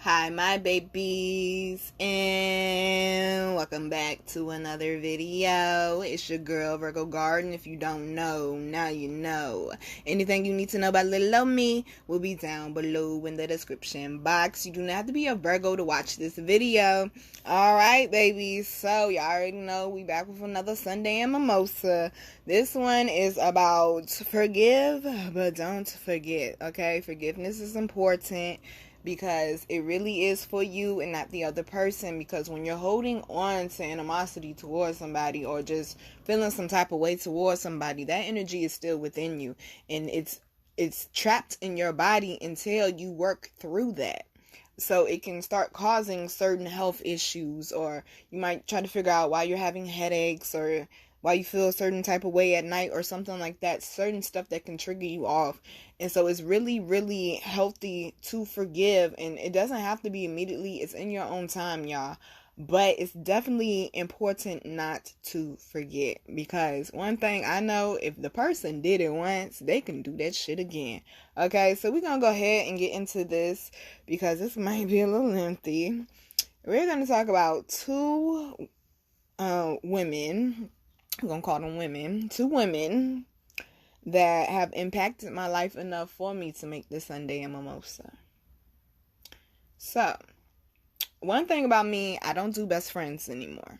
Hi, my babies, and welcome back to another video. It's your girl, Virgo Garden. If you don't know, now you know. Anything you need to know about little old me will be down below in the description box. You do not have to be a Virgo to watch this video. Alright, babies. So, y'all already know we back with another Sunday in Mimosa. This one is about forgive, but don't forget, okay? Forgiveness is important, because it really is for you and not the other person. Because when you're holding on to animosity towards somebody, or just feeling some type of way towards somebody, that energy is still within you, and it's trapped in your body until you work through that. So it can start causing certain health issues, or you might try to figure out why you're having headaches, or why you feel a certain type of way at night, or something like that. Certain stuff that can trigger you off. And so it's really, really healthy to forgive. And it doesn't have to be immediately. It's in your own time, y'all. But it's definitely important not to forget. Because one thing I know, if the person did it once, they can do that shit again. Okay, so we're going to go ahead and get into this, because this might be a little lengthy. We're going to talk about two women. I'm going to call them women. Two women that have impacted my life enough for me to make this Sunday a mimosa. So, one thing about me, I don't do best friends anymore.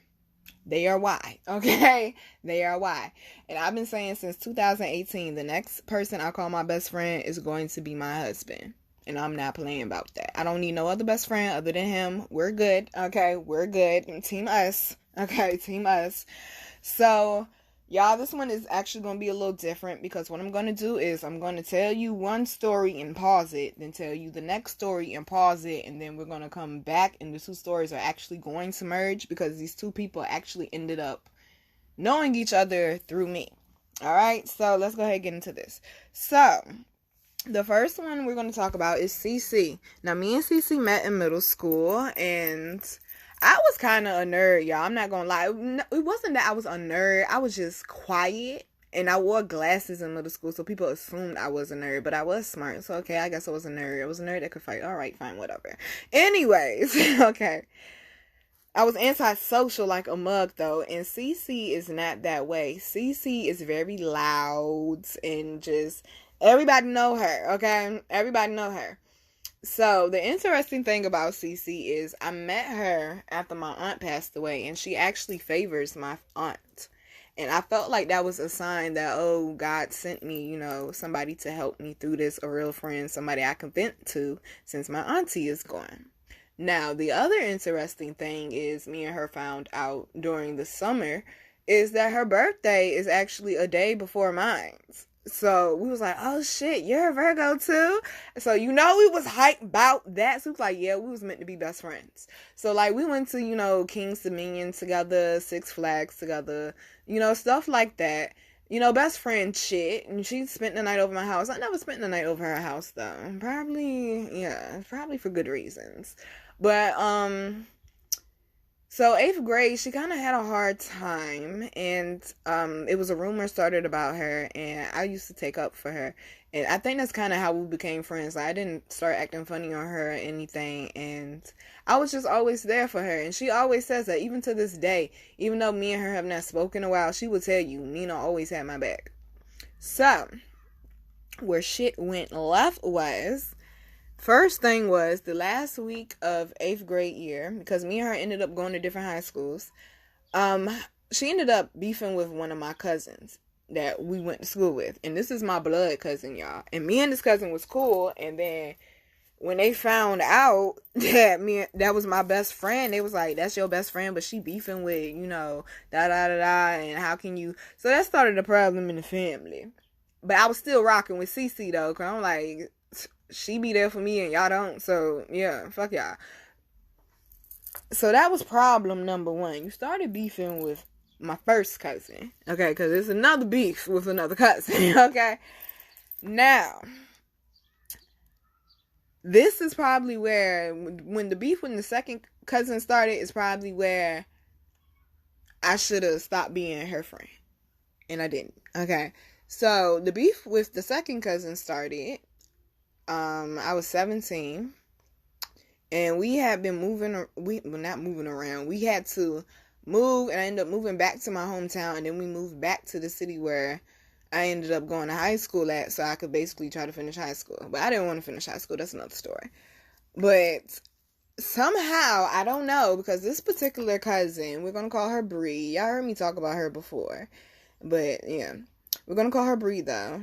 They are why, okay? They are why. And I've been saying since 2018, the next person I call my best friend is going to be my husband. And I'm not playing about that. I don't need no other best friend other than him. We're good, okay? We're good. Team us, okay? Team us. So, y'all, this one is actually going to be a little different, because what I'm going to do is I'm going to tell you one story and pause it, then tell you the next story and pause it, and then we're going to come back, and the two stories are actually going to merge, because these two people actually ended up knowing each other through me. Alright, so let's go ahead and get into this. So, the first one we're going to talk about is CC. Now, me and CC met in middle school, and I was kind of a nerd, y'all. I'm not going to lie. It wasn't that I was a nerd. I was just quiet. And I wore glasses in middle school, so people assumed I was a nerd. But I was smart. So, okay, I guess I was a nerd. I was a nerd that could fight. All right, fine, whatever. Anyways, okay. I was antisocial like a mug, though. And CC is not that way. CC is very loud and just... Everybody know her, okay? Everybody know her. So, the interesting thing about CC is I met her after my aunt passed away, and she actually favors my aunt. And I felt like that was a sign that, oh, God sent me, somebody to help me through this, a real friend, somebody I can vent to, since my auntie is gone. Now, the other interesting thing is me and her found out during the summer is that her birthday is actually a day before mine. So we was like, oh shit, you're a Virgo too? So, we was hyped about that. So it was like, yeah, we was meant to be best friends. So like we went to, King's Dominion together, Six Flags together, stuff like that. Best friend shit. And she spent the night over my house. I never spent the night over her house though. Probably for good reasons. But, so 8th grade, she kind of had a hard time, and it was a rumor started about her, and I used to take up for her, and I think that's kind of how we became friends. Like, I didn't start acting funny on her or anything, and I was just always there for her, and she always says that, even to this day, even though me and her have not spoken in a while, she would tell you, Nina always had my back. So, where shit went left was... First thing was the last week of 8th grade year, because me and her ended up going to different high schools. She ended up beefing with one of my cousins that we went to school with. And this is my blood cousin, y'all. And me and this cousin was cool. And then when they found out that that was my best friend, they was like, that's your best friend, but she beefing with, da da da da. And how can you? So that started a problem in the family. But I was still rocking with CC though, because I'm like, she be there for me and y'all don't. So, yeah, fuck y'all. So that was problem number one. You started beefing with my first cousin. Okay, because there's another beef with another cousin. Okay. Now, this is probably where, when the beef with the second cousin started, is probably where I should have stopped being her friend. And I didn't. Okay. So, the beef with the second cousin started... I was 17, And we had been not moving around. We had to move, and I ended up moving back to my hometown, and then we moved back to the city where I ended up going to high school at, so I could basically try to finish high school. But I didn't want to finish high school. That's another story. But somehow, I don't know, because this particular cousin, we're going to call her Bree. Y'all heard me talk about her before. But, yeah. We're going to call her Bree, though.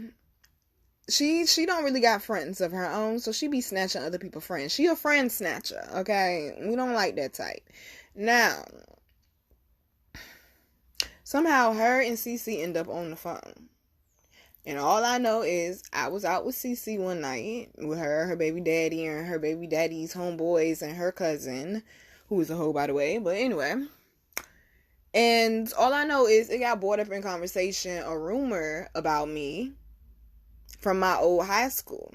She don't really got friends of her own, so she be snatching other people's friends. She a friend snatcher, okay? We don't like that type. Now, somehow her and Cece end up on the phone. And all I know is I was out with Cece one night with her baby daddy, and her baby daddy's homeboys, and her cousin, who is a hoe, by the way. But anyway. And all I know is it got brought up in conversation, a rumor about me from my old high school.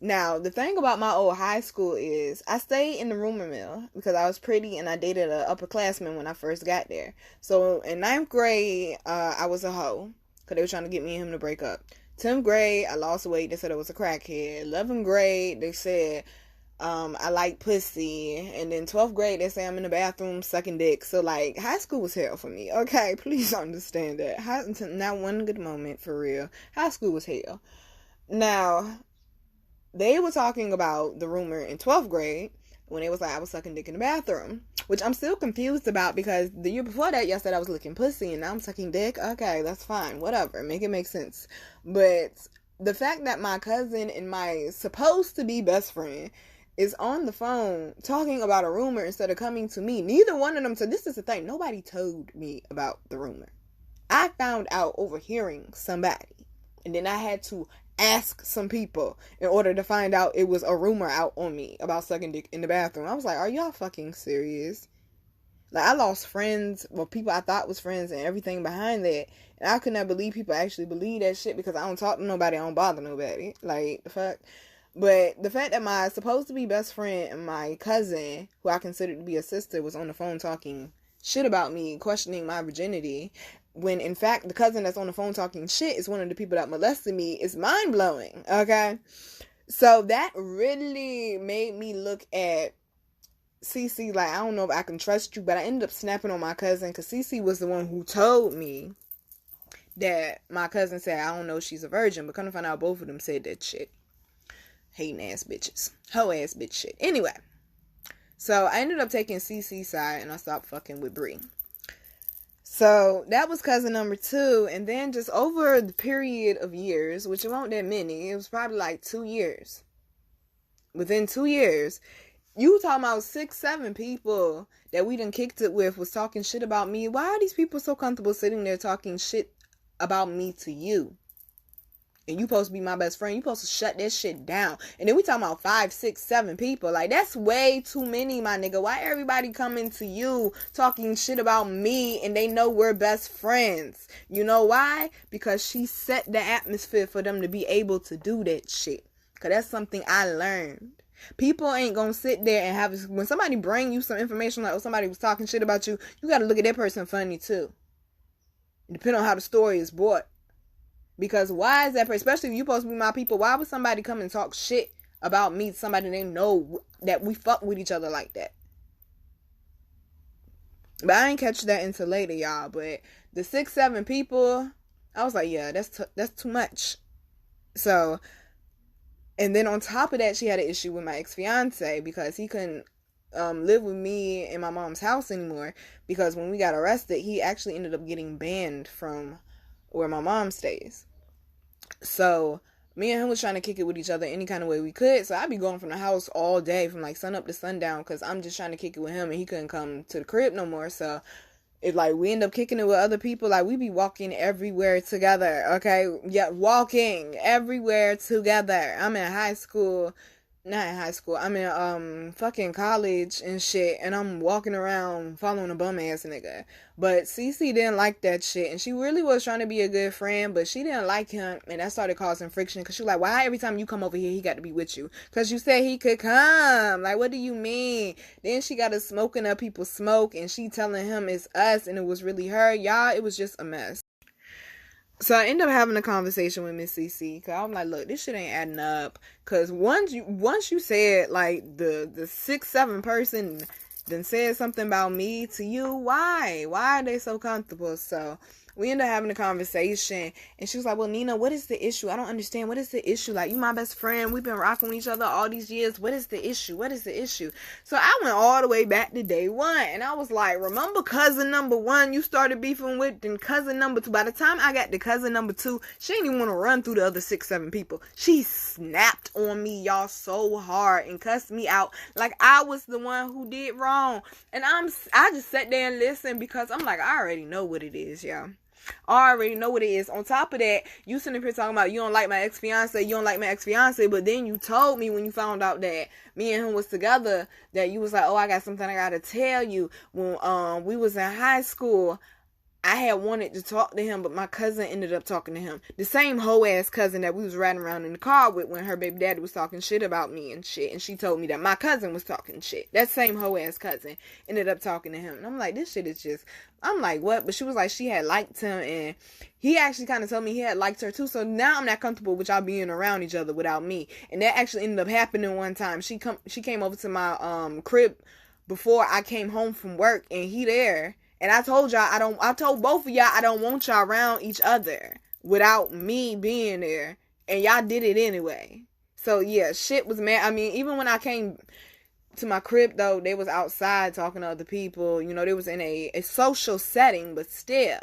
Now, the thing about my old high school is I stayed in the rumor mill because I was pretty and I dated an upperclassman when I first got there. So in 9th grade, I was a hoe because they were trying to get me and him to break up. 10th grade, I lost weight. They said I was a crackhead. 11th grade, they said I like pussy. And then 12th grade, they say I'm in the bathroom sucking dick. So, like, high school was hell for me. Okay, please understand that. Not one good moment, for real. High school was hell. Now, they were talking about the rumor in 12th grade when they was like I was sucking dick in the bathroom, which I'm still confused about because the year before that y'all said I was licking pussy and now I'm sucking dick. Okay, that's fine, whatever, make it make sense. But the fact that my cousin and my supposed to be best friend is on the phone talking about a rumor instead of coming to me, neither one of them said, this is the thing, nobody told me about the rumor. I found out overhearing somebody, and then I had to ask some people in order to find out it was a rumor out on me about sucking dick in the bathroom. I was like, are y'all fucking serious? Like, I lost friends, well, people I thought was friends and everything behind that. And I could not believe people actually believe that shit because I don't talk to nobody, I don't bother nobody. Like, the fuck? But the fact that my supposed to be best friend and my cousin, who I considered to be a sister, was on the phone talking shit about me, questioning my virginity, when in fact the cousin that's on the phone talking shit is one of the people that molested me, is mind-blowing, okay? So that really made me look at Cece like, I don't know if I can trust you, but I ended up snapping on my cousin because Cece was the one who told me that my cousin said, I don't know if she's a virgin, but come to find out both of them said that shit. Hating ass bitches. Hoe ass bitch shit. Anyway, so I ended up taking Cece's side and I stopped fucking with Bree. So that was cousin number 2. And then just over the period of years, which it wasn't that many, it was probably like 2 years. Within 2 years, you talking about 6-7 people that we done kicked it with was talking shit about me. Why are these people so comfortable sitting there talking shit about me to you? And you supposed to be my best friend. You supposed to shut that shit down. And then we talking about 5, 6, 7 people. Like, that's way too many, my nigga. Why everybody coming to you talking shit about me and they know we're best friends? You know why? Because she set the atmosphere for them to be able to do that shit. Because that's something I learned. People ain't gonna sit there and have, when somebody bring you some information like, oh, somebody was talking shit about you, you gotta look at that person funny too. Depending on how the story is brought. Because why is that person, especially if you supposed to be my people, why would somebody come and talk shit about me to somebody they know that we fuck with each other like that? But I ain't catch that until later, y'all. But the 6-7 people, I was like, yeah, that's too much. So, and then on top of that, she had an issue with my ex-fiance because he couldn't live with me in my mom's house anymore, because when we got arrested, he actually ended up getting banned from where my mom stays. So me and him was trying to kick it with each other any kind of way we could. So I'd be going from the house all day from like sun up to sundown because I'm just trying to kick it with him and he couldn't come to the crib no more. So if like we end up kicking it with other people, like we be walking everywhere together, okay? Yeah, walking everywhere together. I'm in high school. Not in high school. I'm in fucking college and shit, and I'm walking around following a bum ass nigga. But Cece didn't like that shit, and she really was trying to be a good friend, but she didn't like him, and that started causing friction. Cause she was like, why every time you come over here, he got to be with you? Cause you said he could come. Like, what do you mean? Then she got us smoking up people's smoke, and she telling him it's us, and it was really her. Y'all, it was just a mess. So I end up having a conversation with Miss CC, because I'm like, look, this shit ain't adding up. Because once you said, like, the 6-7 person then said something about me to you, why are they so comfortable? So we ended up having a conversation, and she was like, well, Nina, what is the issue? I don't understand. What is the issue? Like, you my best friend. We've been rocking with each other all these years. What is the issue? What is the issue? So I went all the way back to day one, and I was like, remember cousin number one you started beefing with, and cousin number two? By the time I got to cousin number two, she didn't even want to run through the other 6-7 people. She snapped on me, y'all, so hard and cussed me out like I was the one who did wrong. And I just sat there and listened, because I'm like, I already know what it is, y'all. I already know what it is. On top of that, you sitting here talking about you don't like my ex-fiance, but then you told me when you found out that me and him was together, that you was like, oh, I got something I gotta tell you. When we was in high school, I had wanted to talk to him, but my cousin ended up talking to him. The same hoe ass cousin that we was riding around in the car with when her baby daddy was talking shit about me and shit. And she told me that my cousin was talking shit. That same hoe ass cousin ended up talking to him. And I'm like, this shit is just, I'm like, what? But she was like, she had liked him, and he actually kind of told me he had liked her too. So now I'm not comfortable with y'all being around each other without me. And that actually ended up happening one time. She came over to my crib before I came home from work, and he there. And I told y'all, I told both of y'all I don't want y'all around each other without me being there. And y'all did it anyway. So yeah, shit was mad. I mean, even when I came to my crib, though, they was outside talking to other people. You know, they was in a social setting, but still,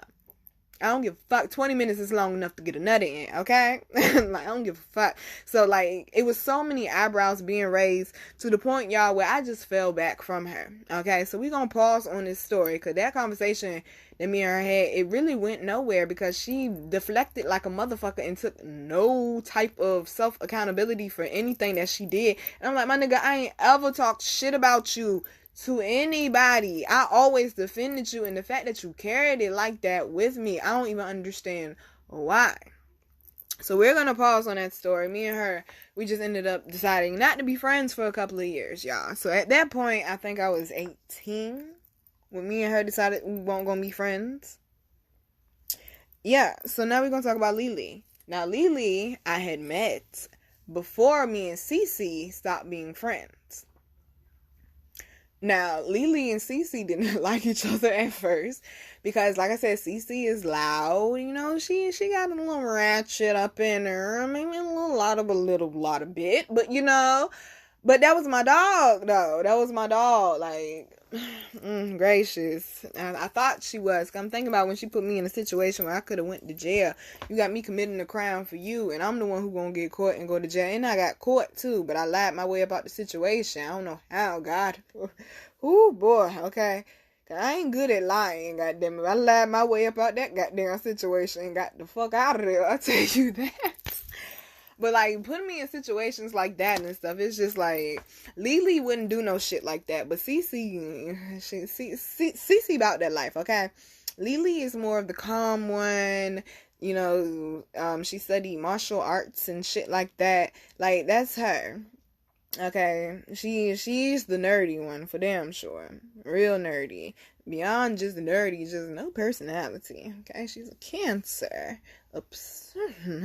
I don't give a fuck. 20 minutes is long enough to get a nut in, okay? Like, I don't give a fuck. So, like, it was so many eyebrows being raised to the point, y'all, where I just fell back from her, okay? So, we gonna pause on this story, because that conversation that me and her had, it really went nowhere, because she deflected like a motherfucker and took no type of self-accountability for anything that she did. And I'm like, my nigga, I ain't ever talked shit about you to anybody. I always defended you, and the fact that you carried it like that with me, I don't even understand why. So we're gonna pause on that story. Me and her, we just ended up deciding not to be friends for a couple of years, y'all. So at that point, I think I was 18 when me and her decided we weren't gonna be friends. Yeah, so now we're gonna talk about Lily. Now Lily, I had met before me and Cece stopped being friends. Now, Lily and Cece didn't like each other at first, because, like I said, Cece is loud. You know, she got a little ratchet up in her. Maybe a little bit, but you know. But that was my dog, though. That was my dog. Like, gracious. I thought she was. I'm thinking about when she put me in a situation where I could have went to jail. You got me committing a crime for you, and I'm the one who gonna get caught and go to jail. And I got caught too, but I lied my way about the situation. I don't know how, God. Ooh, boy, okay. I ain't good at lying, goddamn it. I lied my way about that goddamn situation and got the fuck out of there. I'll tell you that. But, like, putting me in situations like that and stuff, it's just, like, Lily wouldn't do no shit like that. But Cece about that life, okay? Lily is more of the calm one. You know, she studied martial arts and shit like that. Like, that's her. Okay? She's the nerdy one, for damn sure. Real nerdy. Beyond just nerdy, just no personality. Okay? She's a Cancer. Oops.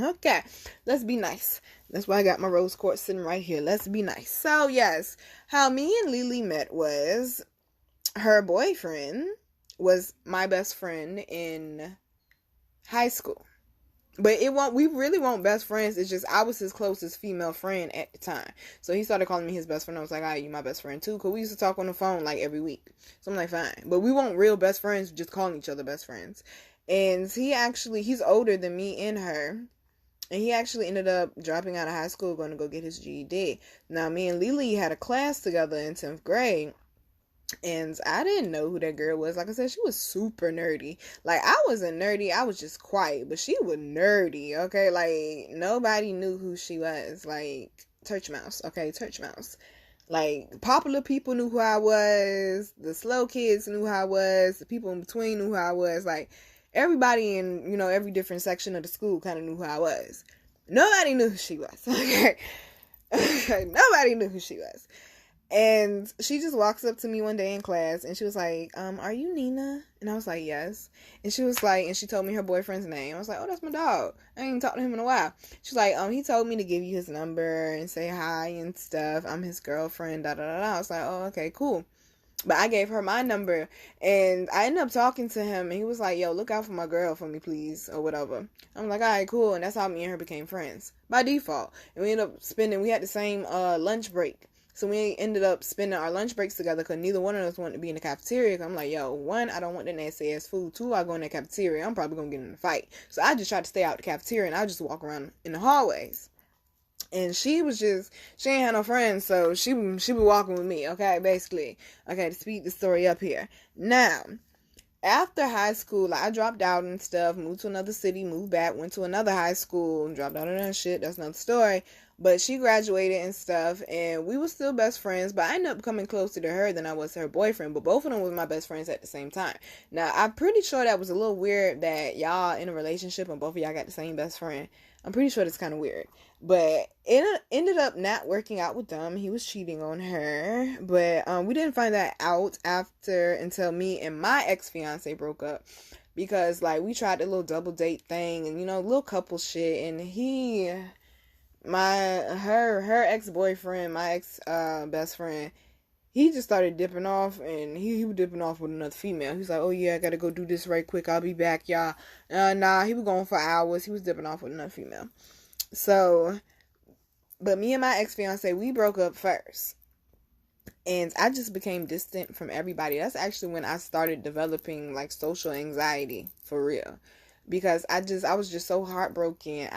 Okay. Let's be nice. That's why I got my rose quartz sitting right here. Let's be nice. So, yes. How me and Lily met was her boyfriend was my best friend in high school. But we really weren't best friends. It's just I was his closest female friend at the time. So he started calling me his best friend. I was like, all right, you my best friend too. Because we used to talk on the phone like every week. So I'm like, fine. But we weren't real best friends, just calling each other best friends. And he's older than me and her. And he actually ended up dropping out of high school, going to go get his GED. Now, me and Lily had a class together in 10th grade. And I didn't know who that girl was. Like I said, she was super nerdy. Like, I wasn't nerdy. I was just quiet. But she was nerdy, okay? Like, nobody knew who she was. Like, Church Mouse, okay? Church Mouse. Like, popular people knew who I was. The slow kids knew who I was. The people in between knew who I was. Like, everybody in, you know, every different section of the school kind of knew who I was. Nobody knew who she was, okay? Nobody knew who she was. And she just walks up to me one day in class and she was like, are you Nina? And I was like, yes. And she was like, and she told me her boyfriend's name. I was like, oh, that's my dog. I ain't even talked to him in a while. She's like, he told me to give you his number and say hi and stuff. I'm his girlfriend, da da da da. I was like, oh, okay, cool. But I gave her my number, and I ended up talking to him, and he was like, yo, look out for my girl for me, please, or whatever. I'm like, all right, cool. And that's how me and her became friends by default. And we ended up we had the same lunch break. So we ended up spending our lunch breaks together because neither one of us wanted to be in the cafeteria. I'm like, yo, one, I don't want the nasty ass food. Two, I go in the cafeteria, I'm probably going to get in a fight. So I just tried to stay out the cafeteria, and I just walk around in the hallways. And she ain't had no friends, so she be walking with me, okay, basically. Okay, to speed the story up here. Now, after high school, I dropped out and stuff, moved to another city, moved back, went to another high school, and dropped out of that shit, that's another story. But she graduated and stuff, and we were still best friends, but I ended up becoming closer to her than I was to her boyfriend, but both of them were my best friends at the same time. Now, I'm pretty sure that was a little weird that y'all in a relationship and both of y'all got the same best friend. I'm pretty sure that's kind of weird. But it ended up not working out with them. He was cheating on her. But we didn't find that out until me and my ex-fiance broke up. Because, like, we tried the little double date thing and, little couple shit. And her ex-boyfriend, my ex-best friend, he just started dipping off, and he was dipping off with another female. He was like, oh yeah, I gotta go do this right quick, I'll be back, y'all. Nah, he was going for hours. He was dipping off with another female. So, but me and my ex-fiance, we broke up first. And I just became distant from everybody. That's actually when I started developing, like, social anxiety, for real. Because I was just so heartbroken.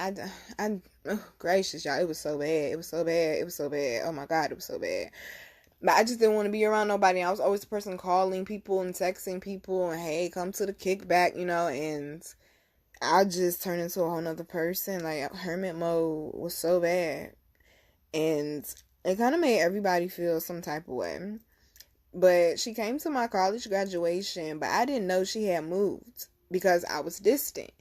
Oh, gracious, y'all, it was so bad. It was so bad. It was so bad. Oh my God, it was so bad. But I just didn't want to be around nobody. I was always the person calling people and texting people and, hey, come to the kickback, and I just turned into a whole nother person. Like, hermit mode was so bad. And it kind of made everybody feel some type of way. But she came to my college graduation, but I didn't know she had moved because I was distant.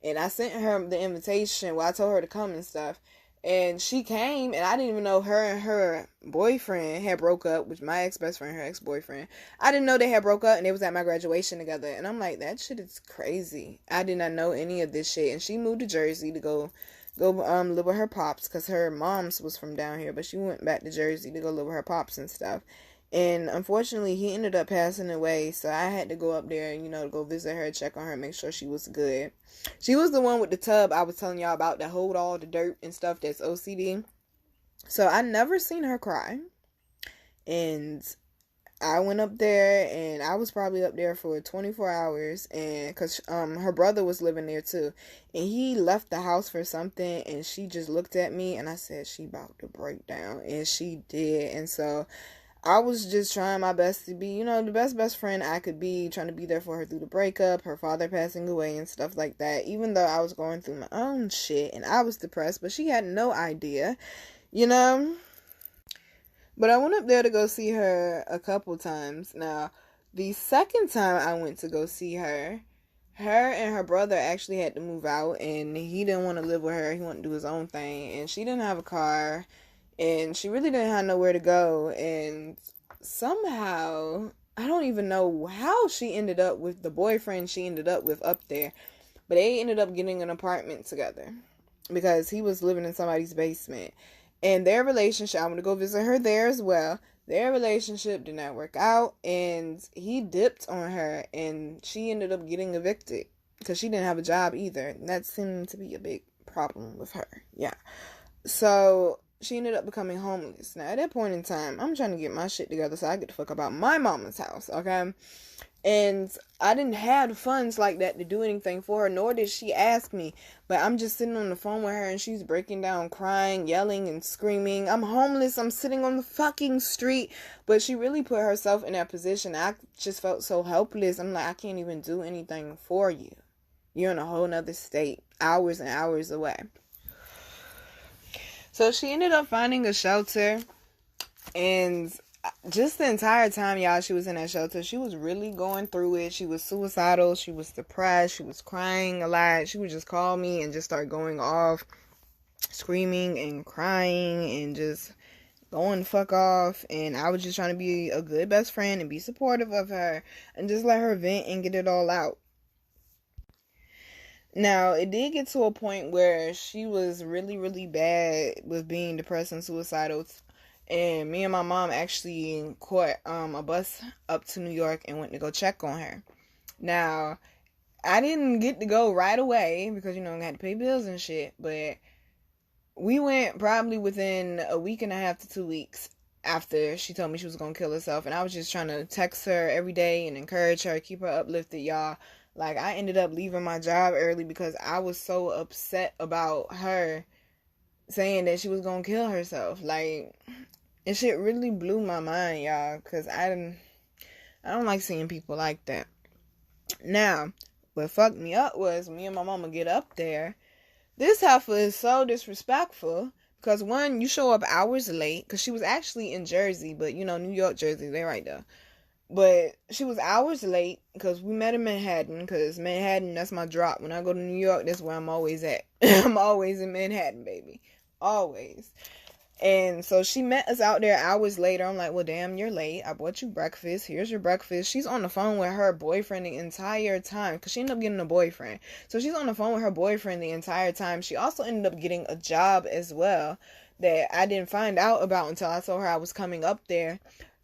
And I sent her the invitation. Well, I told her to come and stuff. And she came, and I didn't even know her and her boyfriend had broke up, which my ex-best friend, her ex-boyfriend. I didn't know they had broke up, and they was at my graduation together. And I'm like, that shit is crazy. I did not know any of this shit. And she moved to Jersey to go live with her pops, because her mom's was from down here, but she went back to Jersey to go live with her pops and stuff. And unfortunately, he ended up passing away, so I had to go up there, to go visit her, check on her, make sure she was good. She was the one with the tub I was telling y'all about that hold all the dirt and stuff that's OCD. So I never seen her cry. And I went up there, and I was probably up there for 24 hours, and because her brother was living there too, and he left the house for something, and she just looked at me, and I said, she about to break down, and she did. And so I was just trying my best to be, the best friend I could be, trying to be there for her through the breakup, her father passing away and stuff like that, even though I was going through my own shit, and I was depressed, but she had no idea, But I went up there to go see her a couple times. Now, the second time I went to go see her and her brother actually had to move out, and he didn't want to live with her. He wanted to do his own thing, and she didn't have a car, and she really didn't have nowhere to go. And somehow, I don't even know how she ended up with the boyfriend she ended up with up there, but they ended up getting an apartment together because he was living in somebody's basement. And their relationship, I'm going to go visit her there as well. Their relationship did not work out, and he dipped on her, and she ended up getting evicted because she didn't have a job either. And that seemed to be a big problem with her. Yeah. So she ended up becoming homeless. Now, at that point in time, I'm trying to get my shit together so I get the fuck about my mama's house, okay? And I didn't have the funds like that to do anything for her, nor did she ask me. But I'm just sitting on the phone with her, and she's breaking down, crying, yelling, and screaming. I'm homeless. I'm sitting on the fucking street. But she really put herself in that position. I just felt so helpless. I'm like, I can't even do anything for you. You're in a whole nother state, hours and hours away. So she ended up finding a shelter, and just the entire time, y'all, she was in that shelter, she was really going through it. She was suicidal. She was depressed. She was crying a lot. She would just call me and just start going off, screaming and crying and just going the fuck off, and I was just trying to be a good best friend and be supportive of her and just let her vent and get it all out. Now, it did get to a point where she was really, really bad with being depressed and suicidal. And me and my mom actually caught a bus up to New York and went to go check on her. Now, I didn't get to go right away because, I had to pay bills and shit. But we went probably within a week and a half to 2 weeks after she told me she was going to kill herself. And I was just trying to text her every day and encourage her, keep her uplifted, y'all. Like, I ended up leaving my job early because I was so upset about her saying that she was going to kill herself. Like, it shit really blew my mind, y'all, because I don't like seeing people like that. Now, what fucked me up was me and my mama get up there. This heifer is so disrespectful because, one, you show up hours late because she was actually in Jersey, but, New York, Jersey, they right there. But she was hours late because we met in Manhattan, because Manhattan, that's my drop. When I go to New York, that's where I'm always at. I'm always in Manhattan, baby. Always. And so she met us out there hours later. I'm like, well, damn, you're late. I bought you breakfast. Here's your breakfast. She's on the phone with her boyfriend the entire time because she ended up getting a boyfriend. So she's on the phone with her boyfriend the entire time. She also ended up getting a job as well that I didn't find out about until I told her I was coming up there.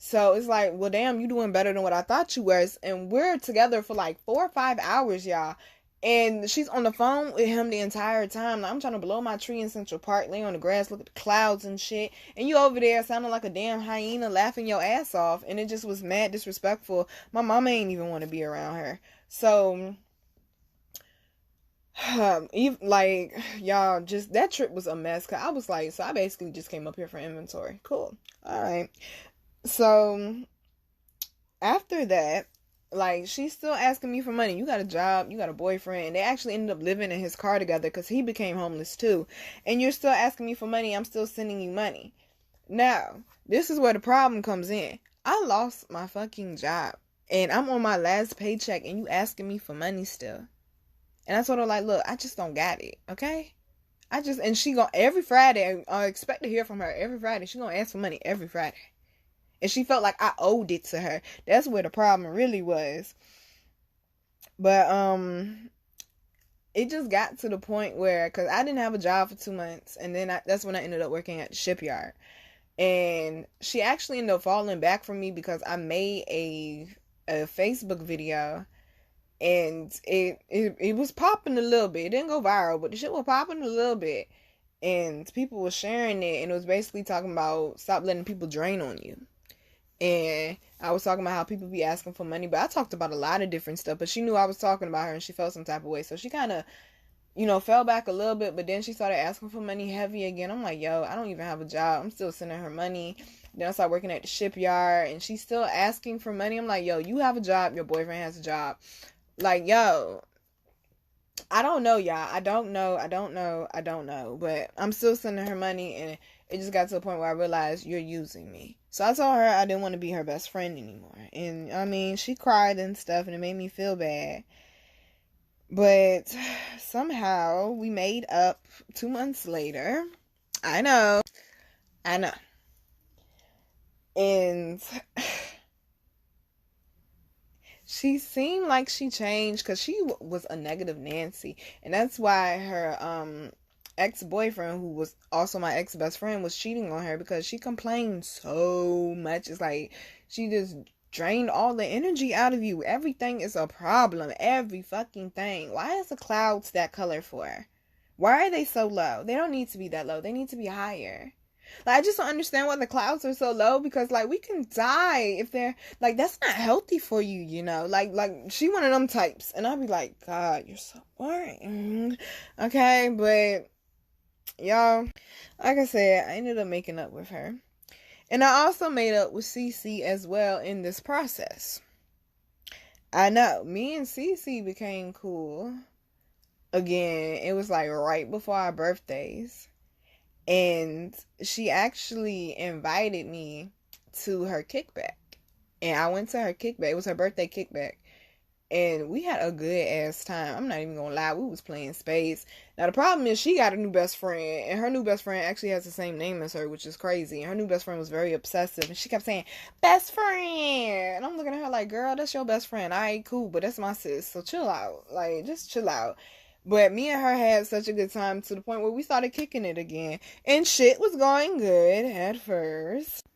So it's like, well, damn, you doing better than what I thought you was. And we're together for like 4 or 5 hours, y'all. And she's on the phone with him the entire time. Like, I'm trying to blow my tree in Central Park, lay on the grass, look at the clouds and shit. And you over there sounding like a damn hyena laughing your ass off. And it just was mad disrespectful. My mama ain't even want to be around her. So, like, y'all, just that trip was a mess. Cause I was like, so I basically just came up here for inventory. Cool. All right. So, after that, like, she's still asking me for money. You got a job, you got a boyfriend, and they actually ended up living in his car together because he became homeless too. And you're still asking me for money, I'm still sending you money. Now, this is where the problem comes in. I lost my fucking job, and I'm on my last paycheck, and you asking me for money still. And I told her, like, look, I just don't got it, okay? And she every Friday, I expect to hear from her every Friday. She gonna ask for money every Friday. And she felt like I owed it to her. That's where the problem really was. But, it just got to the point where, because I didn't have a job for 2 months. And then that's when I ended up working at the shipyard. And she actually ended up falling back from me because I made a Facebook video. And it was popping a little bit. It didn't go viral, but the shit was popping a little bit. And people were sharing it. And it was basically talking about stop letting people drain on you. And I was talking about how people be asking for money, but I talked about a lot of different stuff, but she knew I was talking about her and she felt some type of way. So she kind of, fell back a little bit, but then she started asking for money heavy again. I'm like, yo, I don't even have a job. I'm still sending her money. Then I started working at the shipyard and she's still asking for money. I'm like, yo, you have a job. Your boyfriend has a job. Like, yo, I don't know, y'all. I don't know. But I'm still sending her money, and it just got to a point where I realized you're using me. So I told her I didn't want to be her best friend anymore. And, I mean, she cried and stuff, and it made me feel bad. But somehow we made up 2 months later. I know. And she seemed like she changed because she was a negative Nancy. And that's why her ex-boyfriend, who was also my ex-best friend, was cheating on her because she complained so much. It's like she just drained all the energy out of you. Everything is a problem. Every fucking thing. Why is the clouds that color for? Why are they so low? They don't need to be that low. They need to be higher. Like, I just don't understand why the clouds are so low, because, like, we can die if they're, like, that's not healthy for you, like, she one of them types, and I'll be like, God, you're so boring, okay, but, y'all, like I said, I ended up making up with her, and I also made up with Cece as well in this process. I know, me and Cece became cool again. It was, like, right before our birthdays. And she actually invited me to her kickback. And I went to her kickback. It was her birthday kickback. And we had a good ass time. I'm not even gonna lie. We was playing spades. Now the problem is she got a new best friend, and her new best friend actually has the same name as her, which is crazy. And her new best friend was very obsessive, and she kept saying, "Best friend." And I'm looking at her like, "Girl, that's your best friend. Alright, cool, but that's my sis. So chill out. Like, just chill out." But me and her had such a good time to the point where we started kicking it again. And shit was going good at first.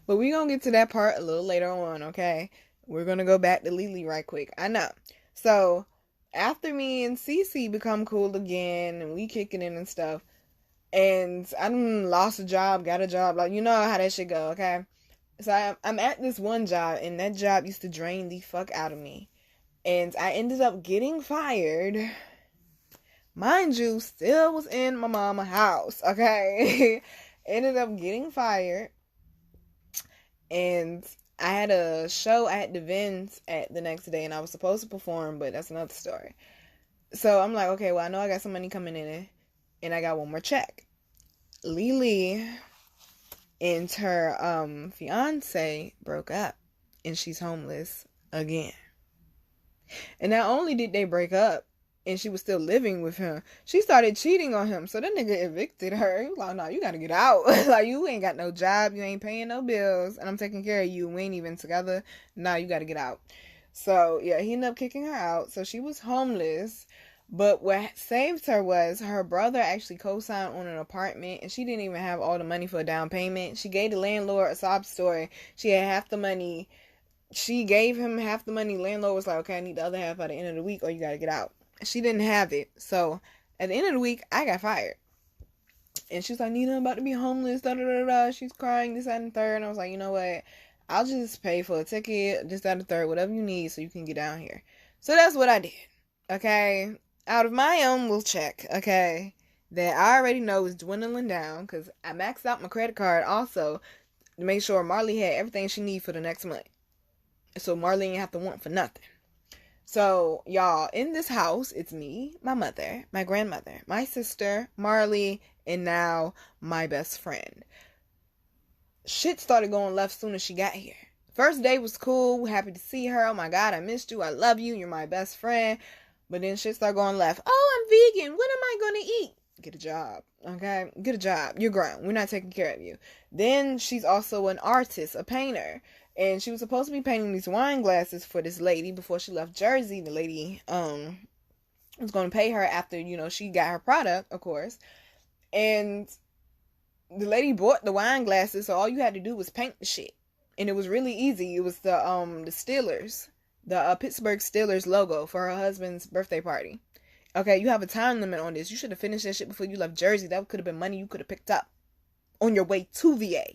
But we gonna get to that part a little later on, okay? We're gonna go back to Lily right quick. I know. So, after me and Cece become cool again, and we kicking it and stuff, and I done lost a job, got a job, like, you know how that shit go, okay? So, I'm at this one job, and that job used to drain the fuck out of me. And I ended up getting fired. Mind you, still was in my mama's house, okay? Ended up getting fired. And I had a show at the Vince at the next day, and I was supposed to perform, but that's another story. So I'm like, okay, well, I know I got some money coming in, and I got one more check. Lily and her fiance broke up, and she's homeless again. And not only did they break up, and she was still living with him, she started cheating on him. So that nigga evicted her. He was like, "No, you gotta get out. Like, you ain't got no job, you ain't paying no bills, and I'm taking care of you. We ain't even together. No, you gotta get out." So yeah, he ended up kicking her out. So she was homeless. But what saved her was her brother actually co-signed on an apartment, and she didn't even have all the money for a down payment. She gave the landlord a sob story. She had half the money. She gave him half the money. Landlord was like, "Okay, I need the other half by the end of the week, or you gotta get out." She didn't have it. So at the end of the week, I got fired. And she's like, "Nina, I'm about to be homeless, da da da da." She's crying, this, that, and the third. And I was like, "You know what? I'll just pay for a ticket, this, that, and the third, whatever you need so you can get down here." So that's what I did. Okay? Out of my own little check, okay, that I already know is dwindling down, because I maxed out my credit card also to make sure Marley had everything she needs for the next month. So Marley didn't have to want for nothing. So, y'all, in this house, it's me, my mother, my grandmother, my sister, Marley, and now my best friend. Shit started going left soon as she got here. First day was cool, happy to see her. Oh my God, I missed you, I love you, you're my best friend. But then shit started going left. "Oh, I'm vegan, what am I gonna eat?" Get a job, okay? Get a job. You're grown. We're not taking care of you. Then she's also an artist, a painter. And she was supposed to be painting these wine glasses for this lady before she left Jersey. The lady was going to pay her after, she got her product, of course. And the lady bought the wine glasses, so all you had to do was paint the shit. And it was really easy. It was the Steelers, the Pittsburgh Steelers logo for her husband's birthday party. Okay, you have a time limit on this. You should have finished that shit before you left Jersey. That could have been money you could have picked up on your way to VA.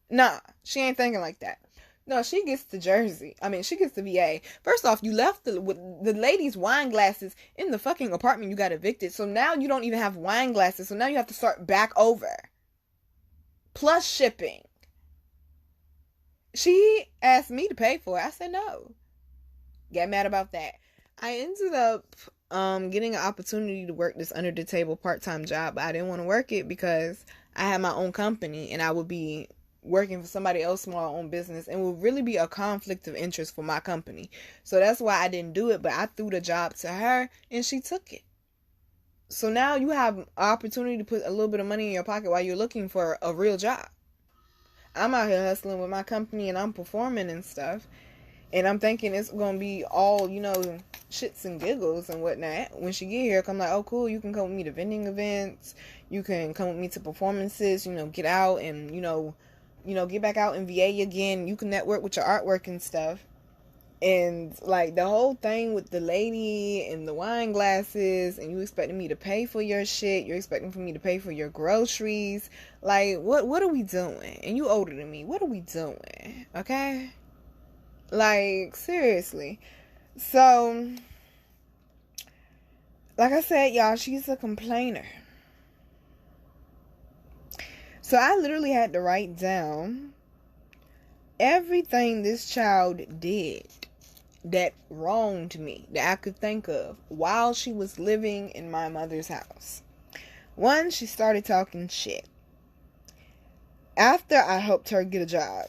Nah, she ain't thinking like that. No, she gets to Jersey. She gets to VA. First off, you left the lady's wine glasses in the fucking apartment you got evicted. So now you don't even have wine glasses. So now you have to start back over. Plus shipping. She asked me to pay for it. I said no. Got mad about that. I ended up getting an opportunity to work this under the table part-time job, but I didn't want to work it because I had my own company and I would be working for somebody else's small-owned business and would really be a conflict of interest for my company. So that's why I didn't do it, but I threw the job to her and she took it. So now you have an opportunity to put a little bit of money in your pocket while you're looking for a real job. I'm out here hustling with my company and I'm performing and stuff. And I'm thinking it's going to be all, shits and giggles and whatnot. When she get here, I'm like, "Oh, cool, you can come with me to vending events. You can come with me to performances, get out and, get back out in VA again. You can network with your artwork and stuff." And, like, the whole thing with the lady and the wine glasses, and you expecting me to pay for your shit. You're expecting for me to pay for your groceries. Like, what are we doing? And you older than me. What are we doing? Okay? Like, seriously. So, like I said, y'all, she's a complainer. So I literally had to write down everything this child did that wronged me, that I could think of while she was living in my mother's house. One, she started talking shit. After I helped her get a job,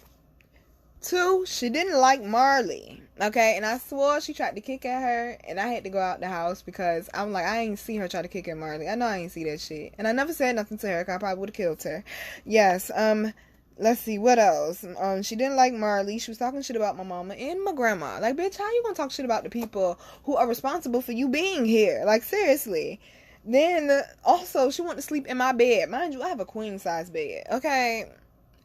2, she didn't like Marley. Okay, and I swore she tried to kick at her, and I had to go out the house because I'm like, I ain't see her try to kick at Marley. I know I ain't see that shit. And I never said nothing to her, because I probably would have killed her. Yes, let's see, what else? She didn't like Marley. She was talking shit about my mama and my grandma. Like, bitch, how you gonna talk shit about the people who are responsible for you being here? Like, seriously. Then, also, she wanted to sleep in my bed. Mind you, I have a queen-size bed, okay?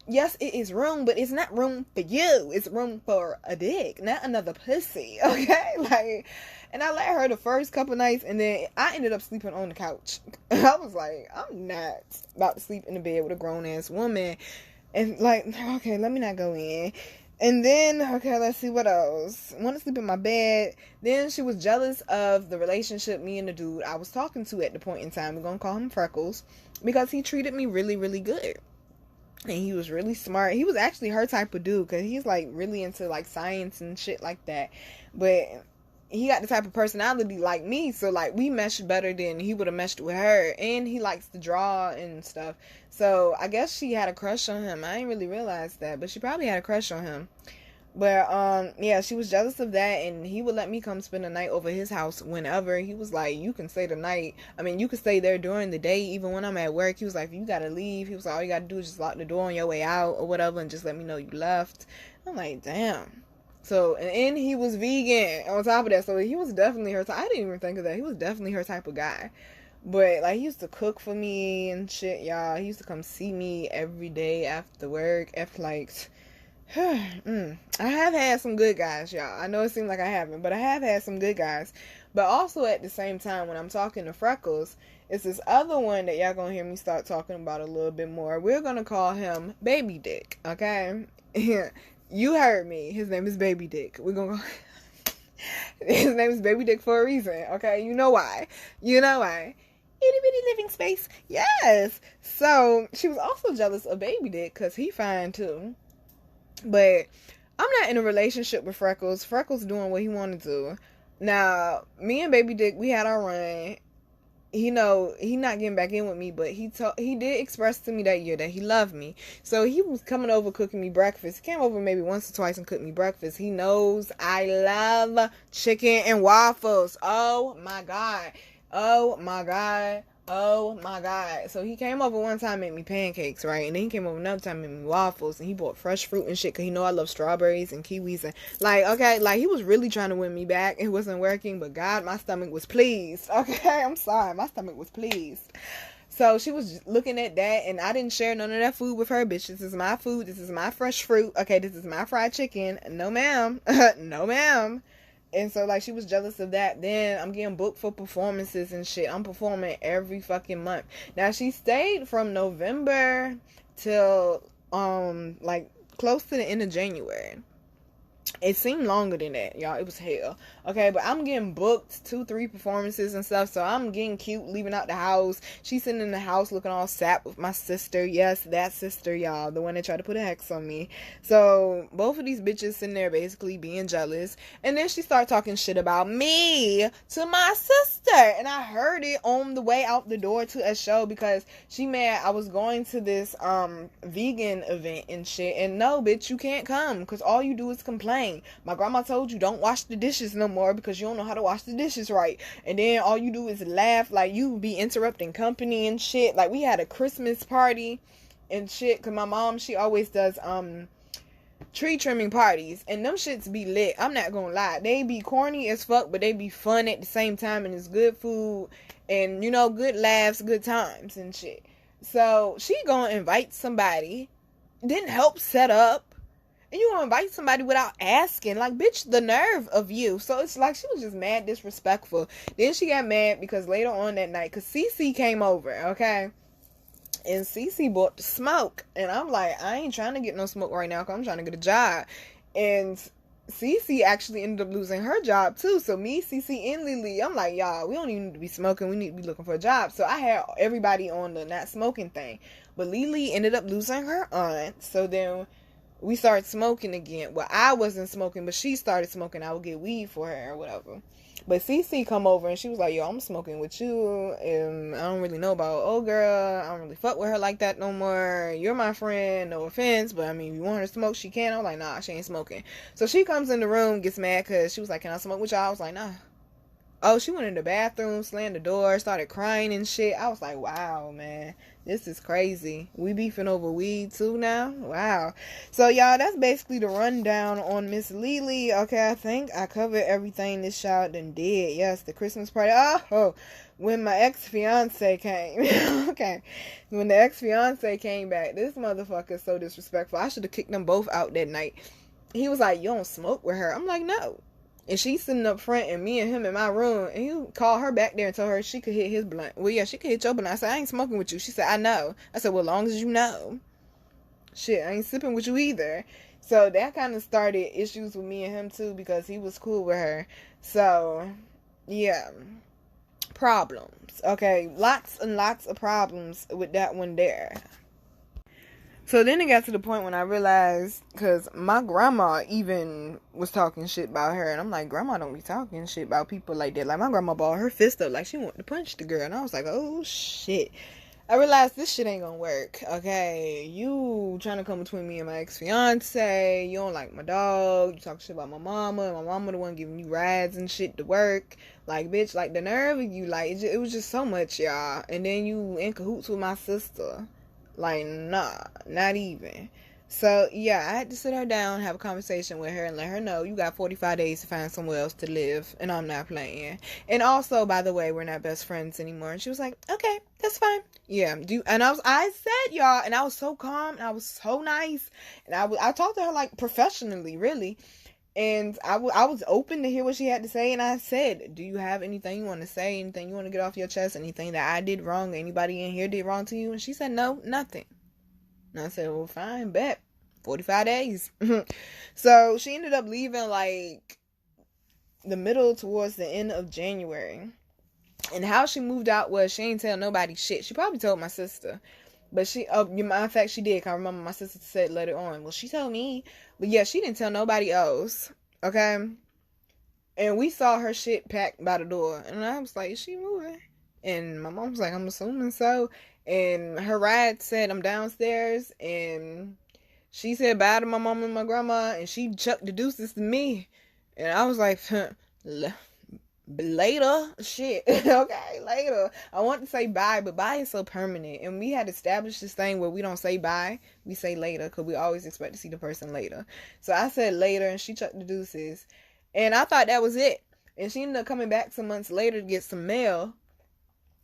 Yes, it is room, but it's not room for you. It's room for a dick, not another pussy, okay? Like, and I let her the first couple nights, and then I ended up sleeping on the couch. I was like, I'm not about to sleep in the bed with a grown-ass woman. And, like, okay, let me not go in. And then, okay, let's see what else. Want to sleep in my bed. Then she was jealous of the relationship me and the dude I was talking to at the point in time. We're going to call him Freckles. Because he treated me really, really good. And he was really smart. He was actually her type of dude, because he's like really into like science and shit like that. But he got the type of personality like me, so like we meshed better than he would have meshed with her. And he likes to draw and stuff, so I guess she had a crush on him. I didn't really realize that, but she probably had a crush on him. But yeah, she was jealous of that, and he would let me come spend the night over his house whenever. He was like, you can stay the night. I mean, you can stay there during the day, even when I'm at work. He was like, if you gotta leave, he was like, all you gotta do is just lock the door on your way out or whatever, and just let me know you left. I'm like, damn. So, and he was vegan on top of that, so he was definitely her type. I didn't even think of that. He was definitely her type of guy. But, like, he used to cook for me and shit, y'all. He used to come see me every day after work. After, like, I have had some good guys, y'all. I know it seems like I haven't, but I have had some good guys. But also at the same time, when I'm talking to Freckles, it's this other one that y'all gonna hear me start talking about a little bit more. We're gonna call him Baby Dick, okay? You heard me. His name is Baby Dick. We're gonna go. His name is Baby Dick for a reason, okay? You know why. You know why. Itty bitty living space. Yes. So, she was also jealous of Baby Dick because he fine too. But I'm not in a relationship with Freckles. Freckles doing what he wanted to. Now, me and Baby Dick, we had our run. He not getting back in with me, but he did express to me that year that he loved me. So he was coming over cooking me breakfast. He came over maybe once or twice and cooked me breakfast. He knows I love chicken and waffles. Oh my God. Oh my God. Oh my God. So he came over one time and made me pancakes, right? And then he came over another time and made me waffles, and he bought fresh fruit and shit because he know I love strawberries and kiwis. And like, okay, like he was really trying to win me back. It wasn't working, but God, my stomach was pleased. Okay, I'm sorry, my stomach was pleased. So she was looking at that, and I didn't share none of that food with her. Bitch, this is my food. This is my fresh fruit. Okay, this is my fried chicken. No ma'am. No ma'am. And so, like, she was jealous of that. Then I'm getting booked for performances and shit. I'm performing every fucking month. Now, she stayed from November till, like, close to the end of January. It seemed longer than that, y'all. It was hell. Okay, but I'm getting booked 2-3 performances and stuff, so I'm getting cute, leaving out the house. She's sitting in the house looking all sap with my sister. Yes, that sister, y'all. The one that tried to put a hex on me. So, both of these bitches sitting there basically being jealous. And then she started talking shit about me to my sister. And I heard it on the way out the door to a show because she mad I was going to this vegan event and shit. And no, bitch, you can't come because all you do is complain. My grandma told you don't wash the dishes no more because you don't know how to wash the dishes right. And then all you do is laugh, like you be interrupting company and shit. Like we had a Christmas party and shit because my mom, she always does tree trimming parties, and them shits be lit. I'm not gonna lie, they be corny as fuck, but they be fun at the same time, and it's good food and, you know, good laughs, good times and shit. So she gonna invite somebody, didn't help set up, and you gonna invite somebody without asking. Like, bitch, the nerve of you. So it's like she was just mad disrespectful. Then she got mad because later on that night, because Cece came over, okay? And Cece bought the smoke. And I'm like, I ain't trying to get no smoke right now because I'm trying to get a job. And Cece actually ended up losing her job too. So me, Cece, and Lily, I'm like, y'all, we don't even need to be smoking. We need to be looking for a job. So I had everybody on the not smoking thing. But Lily ended up losing her aunt. So then we started smoking again. Well, I wasn't smoking, but she started smoking. I would get weed for her or whatever. But Cece come over and she was like, yo, I'm smoking with you, and I don't really know about old girl. I don't really fuck with her like that no more. You're my friend, no offense, but I mean, if you want her to smoke, she can. I'm like, nah, she ain't smoking. So she comes in the room, gets mad because she was like, can I smoke with y'all? I was like, nah. Oh, she went in the bathroom, slammed the door, started crying and shit. I was like, wow, man, this is crazy. We beefing over weed too now? Wow. So, y'all, that's basically the rundown on Miss Lily. Okay, I think I covered everything this child done did. Yes, the Christmas party. Oh, when my ex-fiance came. Okay. When the ex-fiance came back, this motherfucker is so disrespectful. I should have kicked them both out that night. He was like, you don't smoke with her. I'm like, no. And she's sitting up front and me and him in my room. And he called her back there and told her she could hit his blunt. Well, yeah, she could hit your blunt. I said, I ain't smoking with you. She said, I know. I said, well, as long as you know. Shit, I ain't sipping with you either. So that kind of started issues with me and him too, because he was cool with her. So, yeah. Problems. Okay, lots and lots of problems with that one there. So then it got to the point when I realized, because my grandma even was talking shit about her. And I'm like, grandma don't be talking shit about people like that. Like, my grandma balled her fist up like she wanted to punch the girl. And I was like, oh, shit. I realized this shit ain't gonna work, okay? You trying to come between me and my ex-fiance. You don't like my dog. You talk shit about my mama. And my mama the one giving you rides and shit to work. Like, bitch, like, the nerve of you. Like, it was just so much, y'all. And then you in cahoots with my sister. Like, nah, not even. So, yeah, I had to sit her down, have a conversation with her, and let her know you got 45 days to find somewhere else to live, and I'm not playing. And also, by the way, we're not best friends anymore. And she was like, okay, that's fine. Yeah, I said, y'all, and I was so calm, and I was so nice, and I talked to her, like, professionally, really. And I was open to hear what she had to say, and I said, do you have anything you want to say, anything you want to get off your chest, anything that I did wrong, anybody in here did wrong to you? And she said, no, nothing. And I said, well, fine, bet. 45 days. So she ended up leaving, like, the middle towards the end of January. And how she moved out was she ain't tell nobody shit. She probably told my sister. But matter of fact, she did. 'Cause I remember my sister said later on, well, she told me. But yeah, she didn't tell nobody else. Okay? And we saw her shit packed by the door. And I was like, is she moving? And my mom was like, I'm assuming so. And her ride said, I'm downstairs. And she said bye to my mom and my grandma. And she chucked the deuces to me. And I was like, later, shit. Okay, later. I want to say bye, but bye is so permanent, and we had established this thing where we don't say bye, we say later, because we always expect to see the person later. So I said later, and she chucked the deuces, and I thought that was it. And she ended up coming back some months later to get some mail.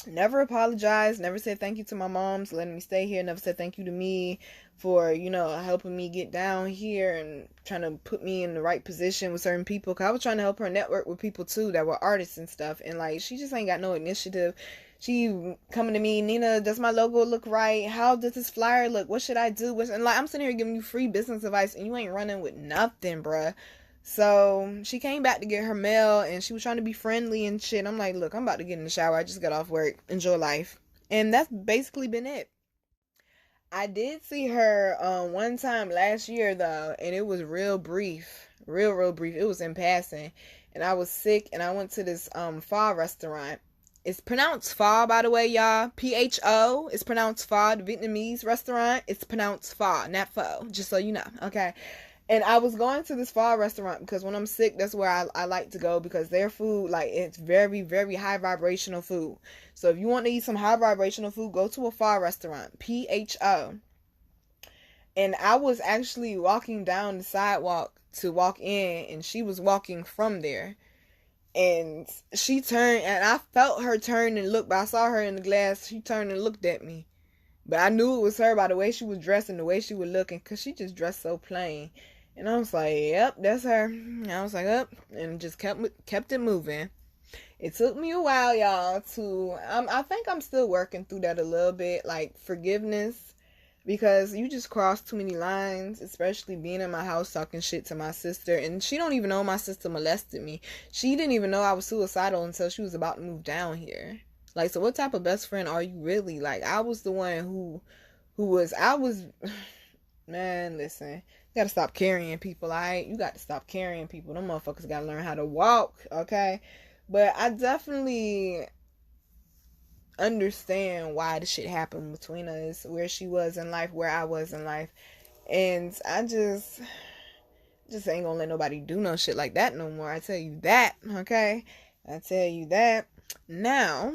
Never apologized, never said thank you to my moms letting me stay here, never said thank you to me for, helping me get down here and trying to put me in the right position with certain people, because I was trying to help her network with people too that were artists and stuff, and like, she just ain't got no initiative. She coming to me, Nina, does my logo look right? How does this flyer look? What should I do? And like, I'm sitting here giving you free business advice, and you ain't running with nothing, bruh. So she came back to get her mail, and she was trying to be friendly and shit. I'm like, look, I'm about to get in the shower. I just got off work. Enjoy life. And that's basically been it. I did see her one time last year, though, and it was real brief. Real brief. It was in passing. And I was sick, and I went to this pho restaurant. It's pronounced pho, by the way, y'all. Pho. It's pronounced pho. The Vietnamese restaurant, it's pronounced pho, not pho. Just so you know, okay? And I was going to this pho restaurant because when I'm sick, that's where I like to go, because their food, like, it's very, very high vibrational food. So if you want to eat some high vibrational food, go to a pho restaurant, Pho. And I was actually walking down the sidewalk to walk in, and she was walking from there. And she turned, and I felt her turn and look, but I saw her in the glass. She turned and looked at me. But I knew it was her by the way she was dressed and the way she was looking, because she just dressed so plain. And I was like, yep, that's her. And I was like, up, and just kept it moving. It took me a while, y'all, I think I'm still working through that a little bit, like forgiveness, because you just cross too many lines, especially being in my house talking shit to my sister. And she don't even know my sister molested me. She didn't even know I was suicidal until she was about to move down here. Like, so what type of best friend are you really? Like, I was the one man, listen, you gotta stop carrying people, alright? You got to stop carrying people. Them motherfuckers gotta learn how to walk, okay? But I definitely understand why the shit happened between us, where she was in life, where I was in life. And I just ain't gonna let nobody do no shit like that no more. I tell you that, okay? I tell you that. Now,